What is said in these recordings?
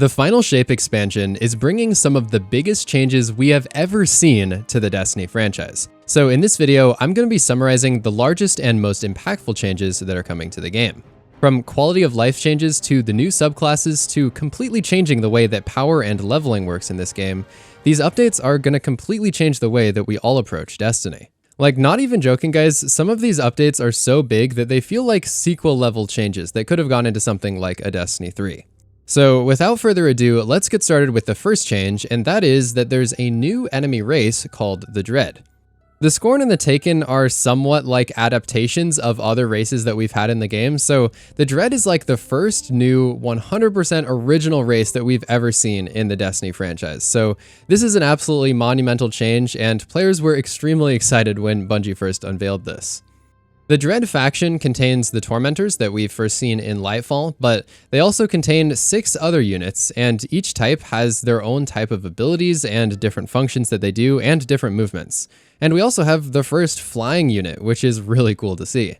The Final Shape expansion is bringing some of the biggest changes we have ever seen to the Destiny franchise. So in this video, I'm going to be summarizing the largest and most impactful changes that are coming to the game. From quality of life changes to the new subclasses to completely changing the way that power and leveling works in this game, these updates are going to completely change the way that we all approach Destiny. Like, not even joking, guys, some of these updates are so big that they feel like sequel level changes that could have gone into something like a Destiny 3. So without further ado, let's get started with the first change, and that is that there's a new enemy race called the Dread. The Scorn and the Taken are somewhat like adaptations of other races that we've had in the game, so the Dread is like the first new 100% original race that we've ever seen in the Destiny franchise. So this is an absolutely monumental change, and players were extremely excited when Bungie first unveiled this. The Dread faction contains the Tormentors that we've first seen in Lightfall, but they also contain 6 other units, and each type has their own type of abilities and different functions that they do and different movements. And we also have the first flying unit, which is really cool to see.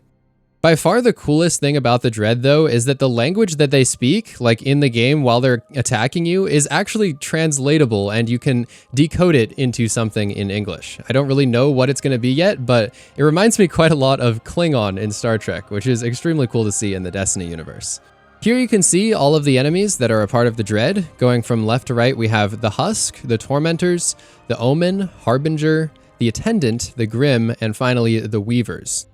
By far the coolest thing about the Dread, though, is that the language that they speak, like in the game while they're attacking you, is actually translatable and you can decode it into something in English. I don't really know what it's going to be yet, but it reminds me quite a lot of Klingon in Star Trek, which is extremely cool to see in the Destiny universe. Here you can see all of the enemies that are a part of the Dread. Going from left to right, we have the Husk, the Tormentors, the Omen, Harbinger, the Attendant, the Grim, and finally the Weavers.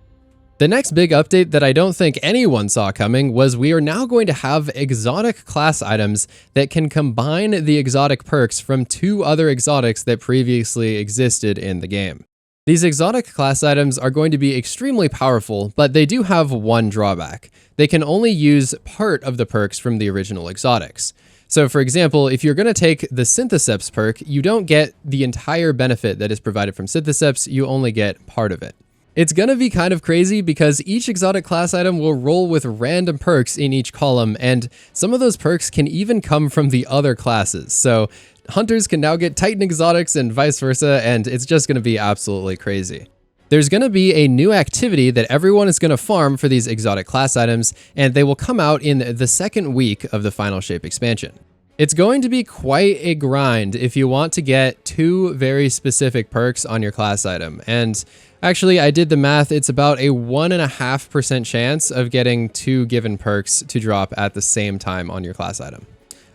The next big update that I don't think anyone saw coming was we are now going to have exotic class items that can combine the exotic perks from 2 other exotics that previously existed in the game. These exotic class items are going to be extremely powerful, but they do have one drawback. They can only use part of the perks from the original exotics. So for example, if you're going to take the Syntheseps perk, you don't get the entire benefit that is provided from Syntheseps, you only get part of it. It's gonna be kind of crazy because each exotic class item will roll with random perks in each column, and some of those perks can even come from the other classes. So hunters can now get Titan exotics and vice versa, and it's just gonna be absolutely crazy. There's gonna be a new activity that everyone is gonna farm for these exotic class items, and they will come out in the second week of the Final Shape expansion. It's going to be quite a grind if you want to get 2 very specific perks on your class item. And actually, I did the math, it's about a 1.5% chance of getting 2 given perks to drop at the same time on your class item.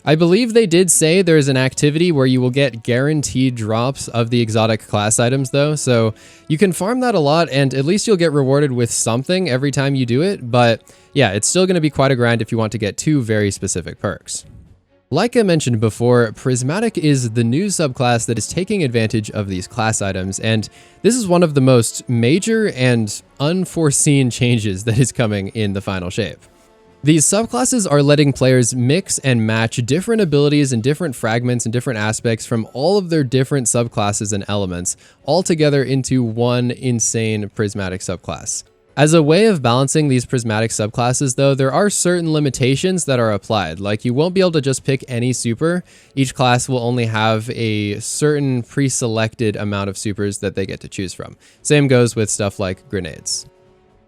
I believe they did say there's an activity where you will get guaranteed drops of the exotic class items though, so you can farm that a lot and at least you'll get rewarded with something every time you do it, but yeah, it's still going to be quite a grind if you want to get 2 very specific perks. Like I mentioned before, Prismatic is the new subclass that is taking advantage of these class items, and this is one of the most major and unforeseen changes that is coming in the Final Shape. These subclasses are letting players mix and match different abilities and different fragments and different aspects from all of their different subclasses and elements all together into one insane Prismatic subclass. As a way of balancing these Prismatic subclasses though, there are certain limitations that are applied, like you won't be able to just pick any super. Each class will only have a certain pre-selected amount of supers that they get to choose from. Same goes with stuff like grenades.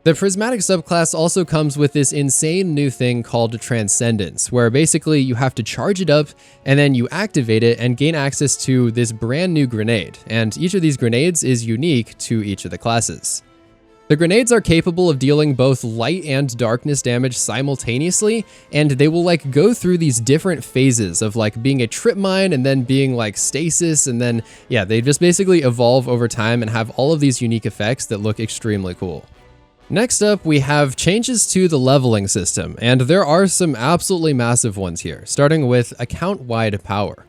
The Prismatic subclass also comes with this insane new thing called Transcendence, where basically you have to charge it up and then you activate it and gain access to this brand new grenade, and each of these grenades is unique to each of the classes. The grenades are capable of dealing both light and darkness damage simultaneously, and they will like go through these different phases of like being a trip mine and then being like stasis, and then yeah, they just basically evolve over time and have all of these unique effects that look extremely cool. Next up, we have changes to the leveling system, and there are some absolutely massive ones here, starting with account-wide power.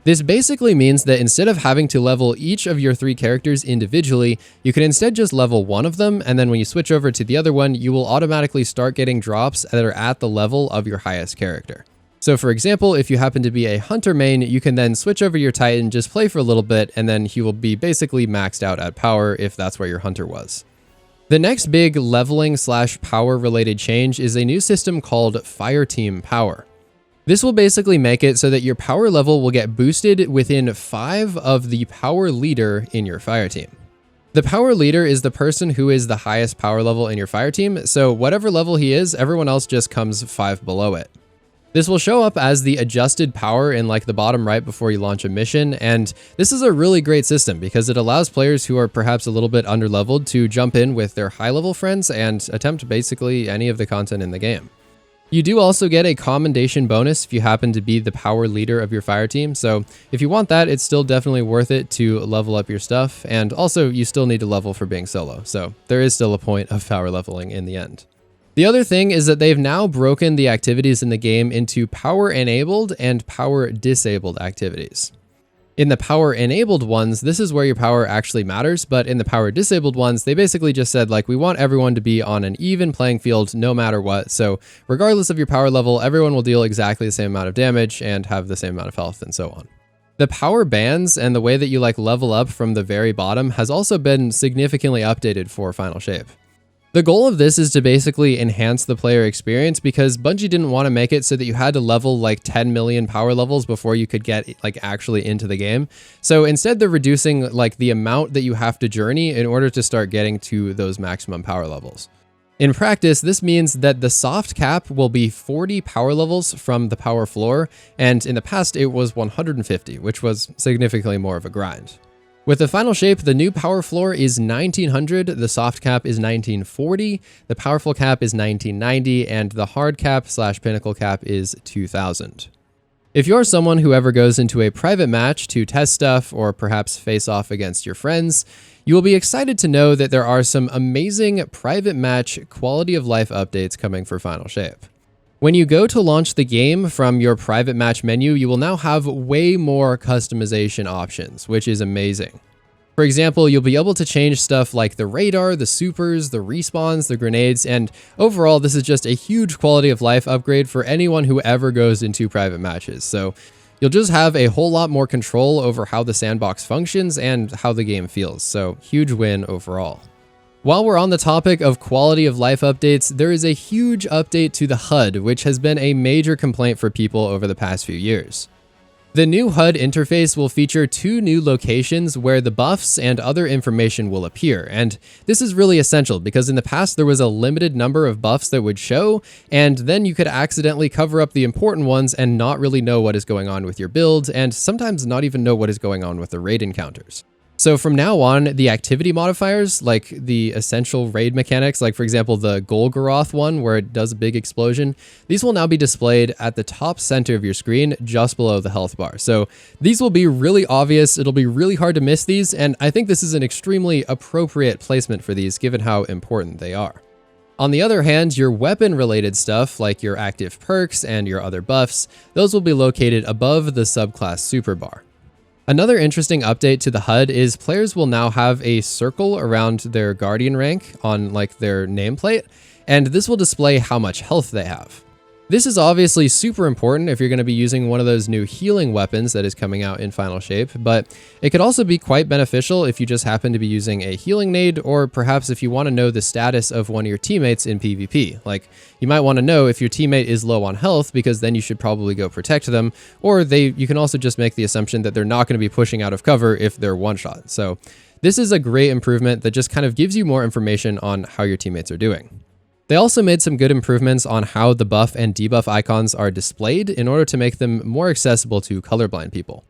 This basically means that instead of having to level each of your 3 characters individually, you can instead just level one of them, and then when you switch over to the other one, you will automatically start getting drops that are at the level of your highest character. So for example, if you happen to be a hunter main, you can then switch over your Titan, just play for a little bit, and then he will be basically maxed out at power if that's where your hunter was. The next big leveling / power related change is a new system called Fireteam Power. This will basically make it so that your power level will get boosted within 5 of the power leader in your fire team. The power leader is the person who is the highest power level in your fire team, so whatever level he is, everyone else just comes 5 below it. This will show up as the adjusted power in like the bottom right before you launch a mission, and this is a really great system because it allows players who are perhaps a little bit underleveled to jump in with their high-level friends and attempt basically any of the content in the game. You do also get a commendation bonus if you happen to be the power leader of your fire team, so if you want that, it's still definitely worth it to level up your stuff, and also you still need to level for being solo, so there is still a point of power leveling in the end. The other thing is that they've now broken the activities in the game into power-enabled and power-disabled activities. In the power-enabled ones, this is where your power actually matters, but in the power-disabled ones, they basically just said, like, we want everyone to be on an even playing field no matter what, so regardless of your power level, everyone will deal exactly the same amount of damage and have the same amount of health and so on. The power bands and the way that you like level up from the very bottom has also been significantly updated for Final Shape. The goal of this is to basically enhance the player experience because Bungie didn't want to make it so that you had to level like 10 million power levels before you could get like actually into the game. So instead they're reducing like the amount that you have to journey in order to start getting to those maximum power levels. In practice, this means that the soft cap will be 40 power levels from the power floor, and in the past it was 150, which was significantly more of a grind. With the Final Shape, the new power floor is 1900, the soft cap is 1940, the powerful cap is 1990, and the hard cap / pinnacle cap is 2000. If you're someone who ever goes into a private match to test stuff or perhaps face off against your friends, you will be excited to know that there are some amazing private match quality of life updates coming for Final Shape. When you go to launch the game from your private match menu, you will now have way more customization options, which is amazing. For example, you'll be able to change stuff like the radar, the supers, the respawns, the grenades, and overall, this is just a huge quality of life upgrade for anyone who ever goes into private matches. So you'll just have a whole lot more control over how the sandbox functions and how the game feels. So huge win overall. While we're on the topic of quality of life updates, there is a huge update to the HUD, which has been a major complaint for people over the past few years. The new HUD interface will feature 2 new locations where the buffs and other information will appear, and this is really essential because in the past there was a limited number of buffs that would show, and then you could accidentally cover up the important ones and not really know what is going on with your build, and sometimes not even know what is going on with the raid encounters. So from now on, the activity modifiers, like the essential raid mechanics, like for example, the Golgoroth one where it does a big explosion, these will now be displayed at the top center of your screen, just below the health bar. So these will be really obvious. It'll be really hard to miss these. And I think this is an extremely appropriate placement for these, given how important they are. On the other hand, your weapon-related stuff, like your active perks and your other buffs, those will be located above the subclass super bar. Another interesting update to the HUD is players will now have a circle around their Guardian rank on like their nameplate, and this will display how much health they have. This is obviously super important if you're going to be using one of those new healing weapons that is coming out in Final Shape, but it could also be quite beneficial if you just happen to be using a healing nade, or perhaps if you want to know the status of one of your teammates in PvP. Like, you might want to know if your teammate is low on health, because then you should probably go protect them, or you can also just make the assumption that they're not going to be pushing out of cover if they're one-shot. So this is a great improvement that just kind of gives you more information on how your teammates are doing. They also made some good improvements on how the buff and debuff icons are displayed in order to make them more accessible to colorblind people.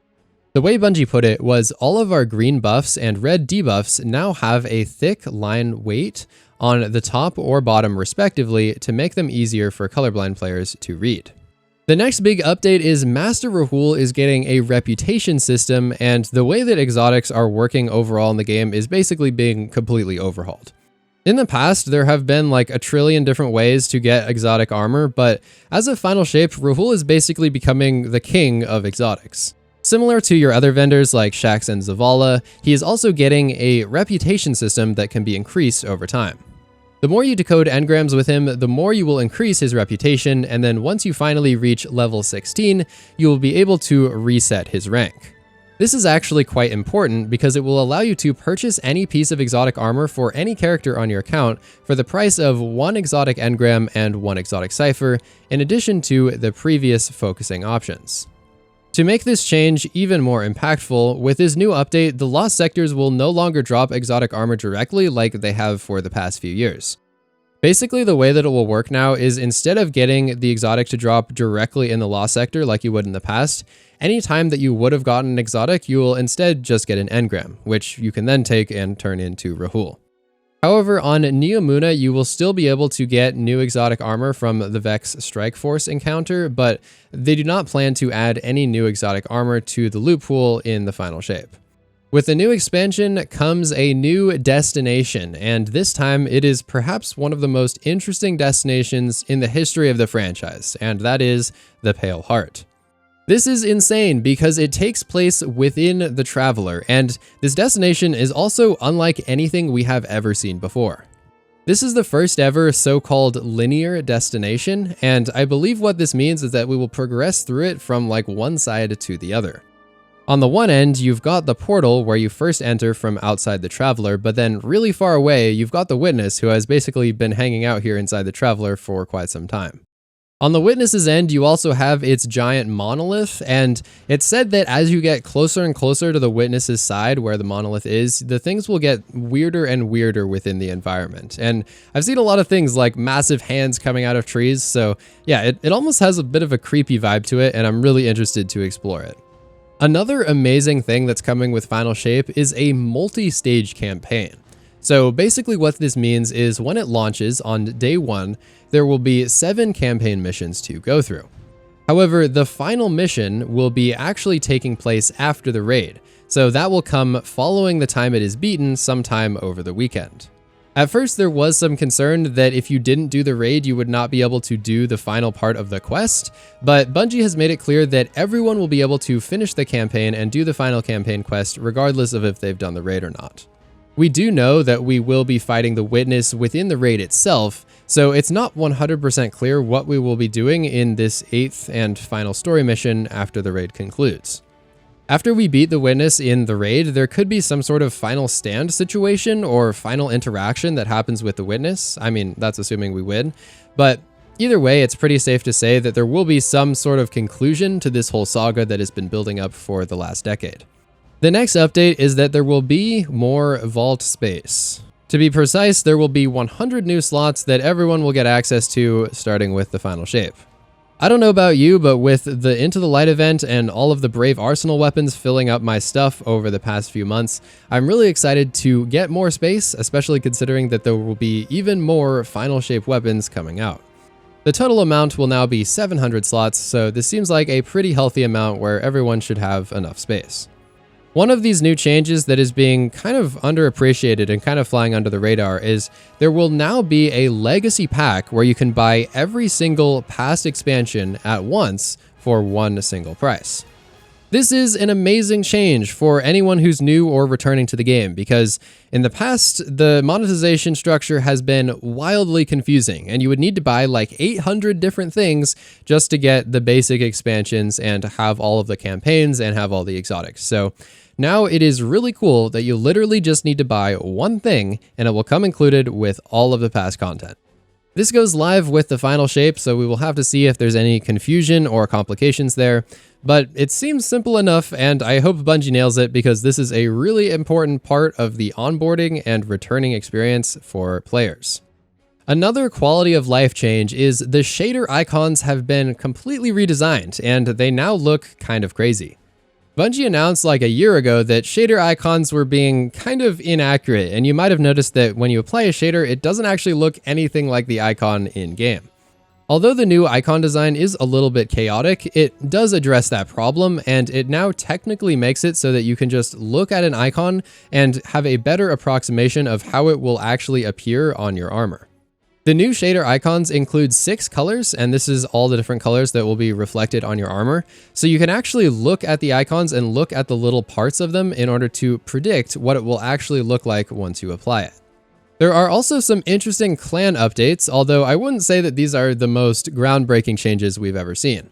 The way Bungie put it was all of our green buffs and red debuffs now have a thick line weight on the top or bottom respectively to make them easier for colorblind players to read. The next big update is Master RAHOOL is getting a reputation system, and the way that exotics are working overall in the game is basically being completely overhauled. In the past, there have been like a trillion different ways to get exotic armor, but as of Final Shape, RAHOOL is basically becoming the king of exotics. Similar to your other vendors like Shaxx and Zavala, he is also getting a reputation system that can be increased over time. The more you decode engrams with him, the more you will increase his reputation, and then once you finally reach level 16, you will be able to reset his rank. This is actually quite important because it will allow you to purchase any piece of exotic armor for any character on your account for the price of 1 exotic engram and 1 exotic cipher, in addition to the previous focusing options. To make this change even more impactful, with this new update, the lost sectors will no longer drop exotic armor directly like they have for the past few years. Basically, the way that it will work now is instead of getting the exotic to drop directly in the Lost Sector like you would in the past, any time that you would have gotten an exotic, you will instead just get an engram, which you can then take and turn into RAHOOL. However, on Neomuna, you will still be able to get new exotic armor from the Vex Strike Force encounter, but they do not plan to add any new exotic armor to the loot pool in the final shape. With the new expansion comes a new destination, and this time it is perhaps one of the most interesting destinations in the history of the franchise, and that is the Pale Heart. This is insane because it takes place within the Traveler, and this destination is also unlike anything we have ever seen before. This is the first ever so-called linear destination, and I believe what this means is that we will progress through it from like one side to the other. On the one end, you've got the portal where you first enter from outside the Traveler, but then really far away, you've got the Witness who has basically been hanging out here inside the Traveler for quite some time. On the Witness's end, you also have its giant monolith, and it's said that as you get closer and closer to the Witness's side where the monolith is, the things will get weirder and weirder within the environment. And I've seen a lot of things like massive hands coming out of trees, so yeah, it almost has a bit of a creepy vibe to it, and I'm really interested to explore it. Another amazing thing that's coming with Final Shape is a multi-stage campaign. So basically what this means is when it launches on day 1, there will be 7 campaign missions to go through. However, the final mission will be actually taking place after the raid, so that will come following the time it is beaten sometime over the weekend. At first, there was some concern that if you didn't do the raid, you would not be able to do the final part of the quest, but Bungie has made it clear that everyone will be able to finish the campaign and do the final campaign quest regardless of if they've done the raid or not. We do know that we will be fighting the Witness within the raid itself, so it's not 100% clear what we will be doing in this 8th and final story mission after the raid concludes. After we beat the Witness in the raid, there could be some sort of final stand situation or final interaction that happens with the Witness. I mean, that's assuming we win, but either way, it's pretty safe to say that there will be some sort of conclusion to this whole saga that has been building up for the last decade. The next update is that there will be more vault space. To be precise, there will be 100 new slots that everyone will get access to, starting with the final shape. I don't know about you, but with the Into the Light event and all of the Brave Arsenal weapons filling up my stuff over the past few months, I'm really excited to get more space, especially considering that there will be even more final shape weapons coming out. The total amount will now be 700 slots, so this seems like a pretty healthy amount where everyone should have enough space. One of these new changes that is being kind of underappreciated and kind of flying under the radar is there will now be a legacy pack where you can buy every single past expansion at once for one single price. This is an amazing change for anyone who's new or returning to the game because in the past, the monetization structure has been wildly confusing and you would need to buy like 800 different things just to get the basic expansions and have all of the campaigns and have all the exotics. So now it is really cool that you literally just need to buy one thing and it will come included with all of the past content. This goes live with the final shape, so we will have to see if there's any confusion or complications there, but it seems simple enough and I hope Bungie nails it because this is a really important part of the onboarding and returning experience for players. Another quality of life change is the shader icons have been completely redesigned and they now look kind of crazy. Bungie announced like a year ago that shader icons were being kind of inaccurate, and you might have noticed that when you apply a shader, it doesn't actually look anything like the icon in-game. Although the new icon design is a little bit chaotic, it does address that problem, and it now technically makes it so that you can just look at an icon and have a better approximation of how it will actually appear on your armor. The new shader icons include 6 colors, and this is all the different colors that will be reflected on your armor. So you can actually look at the icons and look at the little parts of them in order to predict what it will actually look like once you apply it. There are also some interesting clan updates, although I wouldn't say that these are the most groundbreaking changes we've ever seen.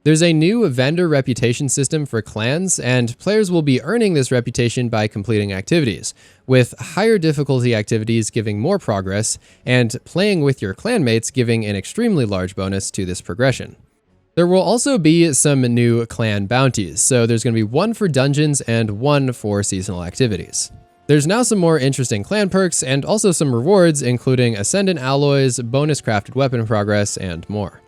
There's a new vendor reputation system for clans, and players will be earning this reputation by completing activities, with higher difficulty activities giving more progress, and playing with your clanmates giving an extremely large bonus to this progression. There will also be some new clan bounties, so there's going to be one for dungeons and one for seasonal activities. There's now some more interesting clan perks and also some rewards, including Ascendant alloys, bonus crafted weapon progress, and more.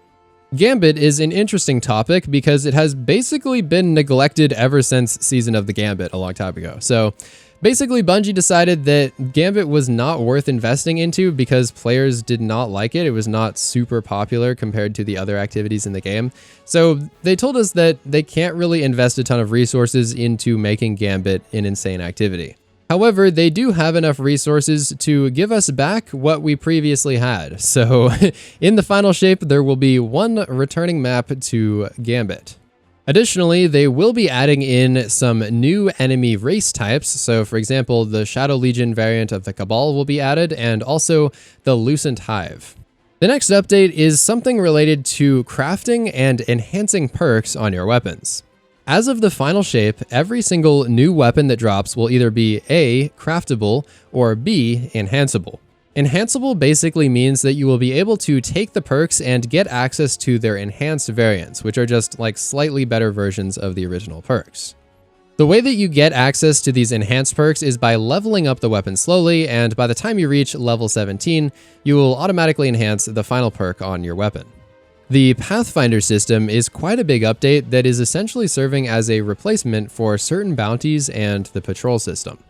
Gambit is an interesting topic because it has basically been neglected ever since Season of the Gambit a long time ago. So basically, Bungie decided that Gambit was not worth investing into because players did not like it. It was not super popular compared to the other activities in the game. So they told us that they can't really invest a ton of resources into making Gambit an insane activity. However, they do have enough resources to give us back what we previously had. So in the final shape, there will be one returning map to Gambit. Additionally, they will be adding in some new enemy race types. So for example, the Shadow Legion variant of the Cabal will be added, and also the Lucent Hive. The next update is something related to crafting and enhancing perks on your weapons. As of the final shape, every single new weapon that drops will either be A, craftable, or B, enhanceable. Enhanceable basically means that you will be able to take the perks and get access to their enhanced variants, which are just like slightly better versions of the original perks. The way that you get access to these enhanced perks is by leveling up the weapon slowly, and by the time you reach level 17, you will automatically enhance the final perk on your weapon. The Pathfinder system is quite a big update that is essentially serving as a replacement for certain bounties and the patrol system.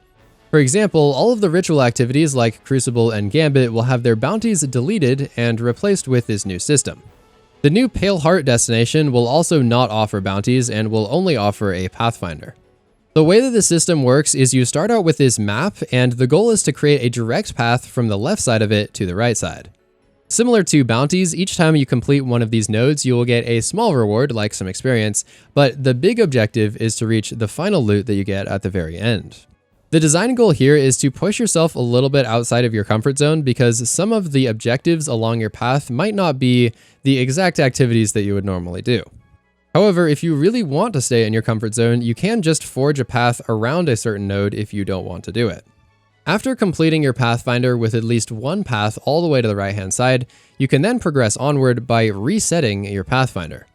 For example, all of the ritual activities like Crucible and Gambit will have their bounties deleted and replaced with this new system. The new Pale Heart destination will also not offer bounties and will only offer a Pathfinder. The way that the system works is you start out with this map, and the goal is to create a direct path from the left side of it to the right side. Similar to bounties, each time you complete one of these nodes, you will get a small reward like some experience, but the big objective is to reach the final loot that you get at the very end. The design goal here is to push yourself a little bit outside of your comfort zone because some of the objectives along your path might not be the exact activities that you would normally do. However, if you really want to stay in your comfort zone, you can just forge a path around a certain node if you don't want to do it. After completing your Pathfinder with at least one path all the way to the right-hand side, you can then progress onward by resetting your Pathfinder.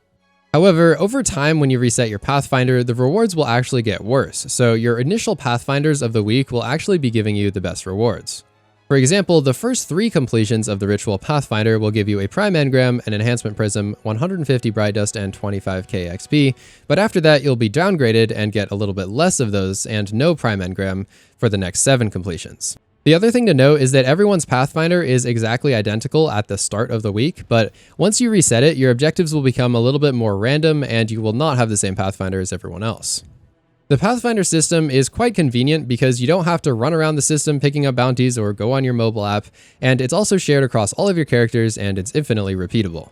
However, over time when you reset your Pathfinder, the rewards will actually get worse, so your initial Pathfinders of the week will actually be giving you the best rewards. For example, the first 3 completions of the Ritual Pathfinder will give you a Prime Engram, an Enhancement Prism, 150 Bright Dust, and 25k XP, but after that you'll be downgraded and get a little bit less of those and no Prime Engram for the next 7 completions. The other thing to note is that everyone's Pathfinder is exactly identical at the start of the week, but once you reset it, your objectives will become a little bit more random and you will not have the same Pathfinder as everyone else. The Pathfinder system is quite convenient because you don't have to run around the system picking up bounties or go on your mobile app, and it's also shared across all of your characters and it's infinitely repeatable.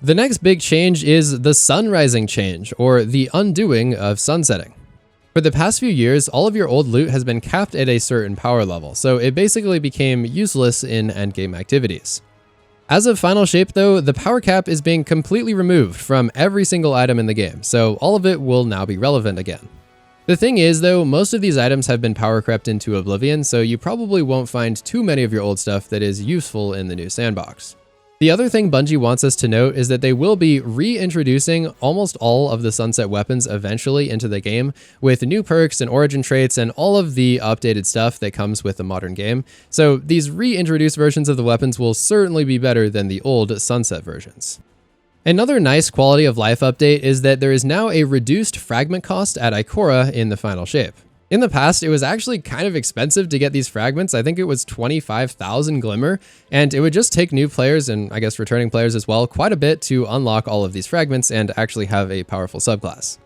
The next big change is the sunrising change, or the undoing of sunsetting. For the past few years, all of your old loot has been capped at a certain power level, so it basically became useless in endgame activities. As of final shape though, the power cap is being completely removed from every single item in the game, so all of it will now be relevant again. The thing is though, most of these items have been power crept into oblivion, so you probably won't find too many of your old stuff that is useful in the new sandbox. The other thing Bungie wants us to note is that they will be reintroducing almost all of the sunset weapons eventually into the game with new perks and origin traits and all of the updated stuff that comes with the modern game. So these reintroduced versions of the weapons will certainly be better than the old sunset versions. Another nice quality of life update is that there is now a reduced fragment cost at Ikora in the final shape. In the past, it was actually kind of expensive to get these fragments. I think it was 25,000 glimmer, and it would just take new players, and I guess returning players as well, quite a bit to unlock all of these fragments and actually have a powerful subclass.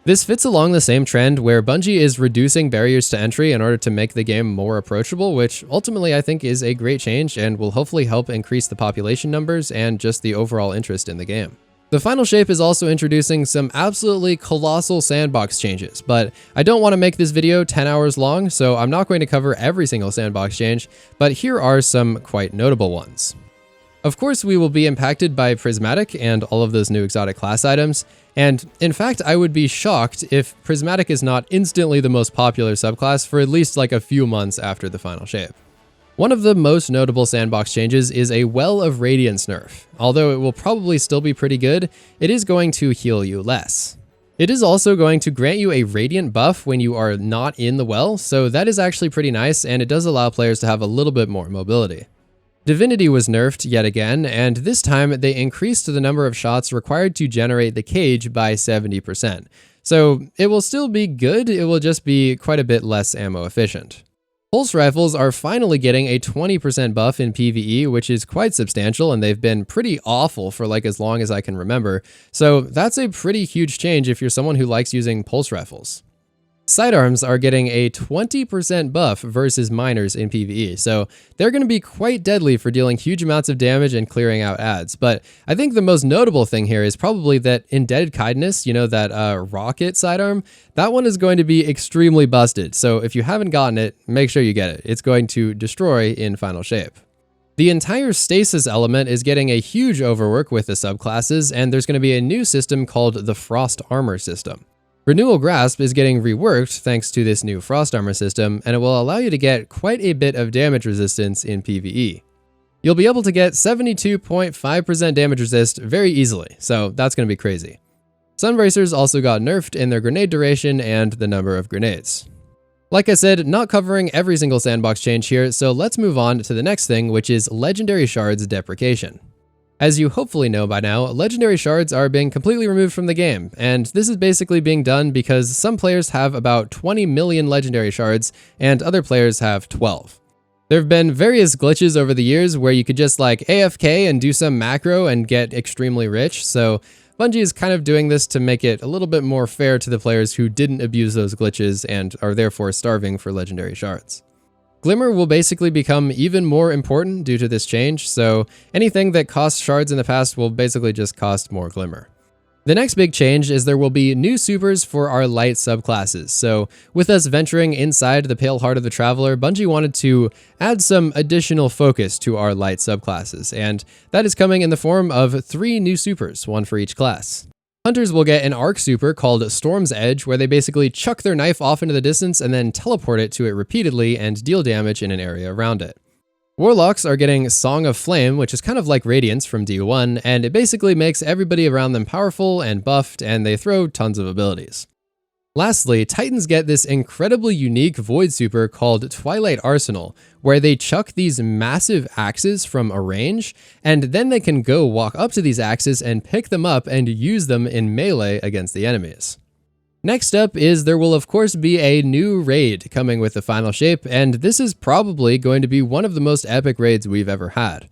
This fits along the same trend where Bungie is reducing barriers to entry in order to make the game more approachable, which ultimately I think is a great change and will hopefully help increase the population numbers and just the overall interest in the game. The final shape is also introducing some absolutely colossal sandbox changes, but I don't want to make this video 10 hours long, so I'm not going to cover every single sandbox change, but here are some quite notable ones. Of course, we will be impacted by Prismatic and all of those new exotic class items, and in fact, I would be shocked if Prismatic is not instantly the most popular subclass for at least like a few months after the final shape. One of the most notable sandbox changes is a Well of Radiance nerf. Although it will probably still be pretty good, it is going to heal you less. It is also going to grant you a radiant buff when you are not in the well, so that is actually pretty nice, and it does allow players to have a little bit more mobility. Divinity was nerfed yet again, and this time they increased the number of shots required to generate the cage by 70%. So it will still be good, it will just be quite a bit less ammo efficient. Pulse rifles are finally getting a 20% buff in PvE, which is quite substantial, and they've been pretty awful for like as long as I can remember. So that's a pretty huge change if you're someone who likes using pulse rifles. Sidearms are getting a 20% buff versus miners in PvE, so they're going to be quite deadly for dealing huge amounts of damage and clearing out adds. But I think the most notable thing here is probably that Indebted Kindness, you know, that rocket sidearm, that one is going to be extremely busted. So if you haven't gotten it, make sure you get it. It's going to destroy in Final Shape. The entire stasis element is getting a huge overwork with the subclasses, and there's going to be a new system called the Frost Armor system. Renewal Grasp is getting reworked thanks to this new Frost Armor system, and it will allow you to get quite a bit of damage resistance in PvE. You'll be able to get 72.5% damage resist very easily, so that's going to be crazy. Sunbracers also got nerfed in their grenade duration and the number of grenades. Like I said, not covering every single sandbox change here, so let's move on to the next thing, which is Legendary Shards deprecation. As you hopefully know by now, Legendary Shards are being completely removed from the game, and this is basically being done because some players have about 20 million Legendary Shards, and other players have 12. There have been various glitches over the years where you could just like AFK and do some macro and get extremely rich, so Bungie is kind of doing this to make it a little bit more fair to the players who didn't abuse those glitches and are therefore starving for Legendary Shards. Glimmer will basically become even more important due to this change, so anything that cost shards in the past will basically just cost more Glimmer. The next big change is there will be new supers for our light subclasses, so with us venturing inside the Pale Heart of the Traveler, Bungie wanted to add some additional focus to our light subclasses, and that is coming in the form of 3 new supers, one for each class. Hunters will get an arc super called Storm's Edge, where they basically chuck their knife off into the distance and then teleport it to it repeatedly and deal damage in an area around it. Warlocks are getting Song of Flame, which is kind of like Radiance from D1, and it basically makes everybody around them powerful and buffed, and they throw tons of abilities. Lastly, Titans get this incredibly unique Void super called Twilight Arsenal, where they chuck these massive axes from a range, and then they can go walk up to these axes and pick them up and use them in melee against the enemies. Next up is there will of course be a new raid coming with the Final Shape, and this is probably going to be one of the most epic raids we've ever had.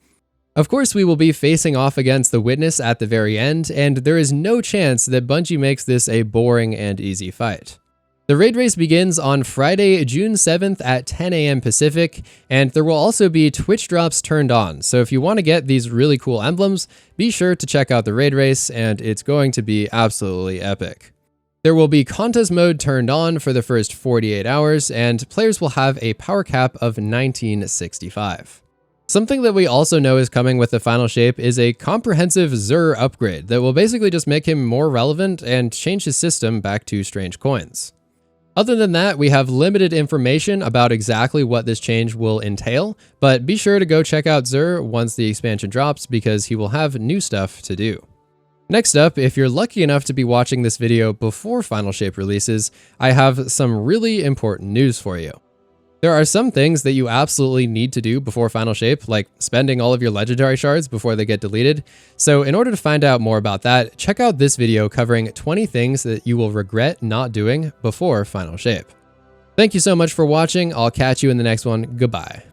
Of course, we will be facing off against the Witness at the very end, and there is no chance that Bungie makes this a boring and easy fight. The raid race begins on Friday, June 7th at 10 AM Pacific, and there will also be Twitch drops turned on, so if you want to get these really cool emblems, be sure to check out the raid race, and it's going to be absolutely epic. There will be contest mode turned on for the first 48 hours, and players will have a power cap of 1965. Something that we also know is coming with the Final Shape is a comprehensive Xur upgrade that will basically just make him more relevant and change his system back to strange coins. Other than that, we have limited information about exactly what this change will entail, but be sure to go check out Xur once the expansion drops because he will have new stuff to do. Next up, if you're lucky enough to be watching this video before Final Shape releases, I have some really important news for you. There are some things that you absolutely need to do before Final Shape, like spending all of your legendary shards before they get deleted. So in order to find out more about that, check out this video covering 20 things that you will regret not doing before Final Shape. Thank you so much for watching. I'll catch you in the next one. Goodbye.